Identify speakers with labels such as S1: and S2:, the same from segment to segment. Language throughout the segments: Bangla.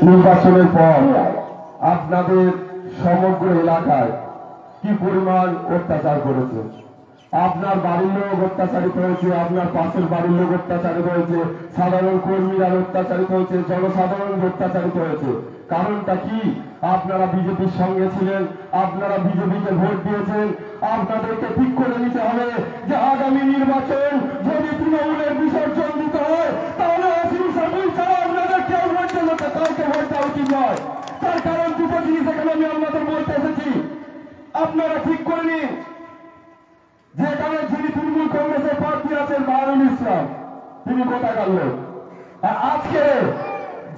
S1: নির্বাচনের পর আপনাদের সমগ্র এলাকায় কি পরিমাণ অত্যাচার করেছে। আপনার বাড়ির লোক অত্যাচারিত হয়েছে, আপনার পাশের বাড়ির লোক অত্যাচারিত হয়েছে, সাধারণ কর্মীরা অত্যাচারিত হয়েছে, জনসাধারণ অত্যাচারিত হয়েছে। কারণটা কি? আপনারা বিজেপির সঙ্গে ছিলেন, আপনারা বিজেপিকে ভোট দিয়েছেন। আপনাদেরকে ঠিক করে নিতে হবে যে আগামী নির্বাচন যদি তৃণমূলের বিসর্জন দিতে হয় তাহলে আপনাদের কেউ ভোট দেওয়া কাউকে ভোট দেওয়া উচিত নয়। তার কারণ দুটো জিনিস এখানে আমি আপনাদের বলতে এসেছি। আপনারা ঠিক করে নিন, যেখানে যিনি তৃণমূল কংগ্রেসের প্রার্থী আছেন বাহারুল ইসলাম, তিনি কোথাকার লোক। আর আজকে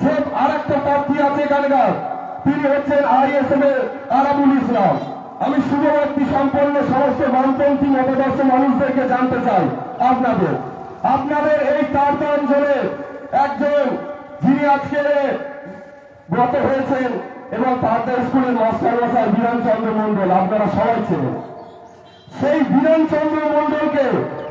S1: যে আর একটা প্রার্থী আছে এখানকার, তিনি হচ্ছেন আইএসএফ এর আরাবুল ইসলাম। আমি শুভবর্তী সম্পন্ন সমস্ত বামপন্থী মতাদর্শ মানুষদেরকে জানতে চাই, আপনাদের এই তারতা অঞ্চলে একজন যিনি আজকে গত হয়েছেন এবং তারতা স্কুলের মাস্টার মশাই বিধান চন্দ্র মন্ডল, আপনারা সবাই ছিলেন। সেই বীরেন চন্দ্র মন্ডলকে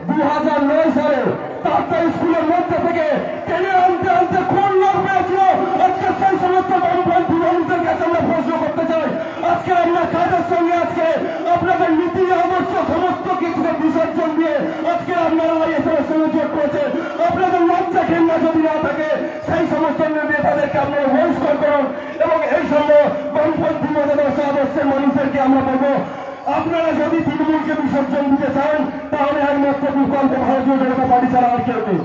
S1: 2009 সালে তারতা স্কুলের মধ্যে থেকে টেনে আনতে আনতে কোন লোক পেয়েছিল? আজকে সেই সমস্ত বামপন্থী মানুষদের কাছে আমরা প্রশ্ন করতে চাই, আজকে আমরা কাজের সঙ্গে আজকে আপনাদের নীতি আদর্শ সমস্ত কিছুকে বিসর্জন দিয়ে আজকে আপনারা আইএসএফ এর সঙ্গে যোগ করেছেন। আপনাদের লজ্জা ঘেন্না যদি না থাকে সেই সমস্ত নেতাদেরকে আপনারা বহিষ্কার করুন এবং এই সময় বামপন্থী মতাদর্শ আদর্শের মানুষদেরকে আমরা বলবো, আপনারা যদি তৃণমূলকে বিসর্জন দিতে চান তাহলে একমাত্র বিকল্প ভারতীয় জনতা পার্টি ছাড়া আর কেউ নেই।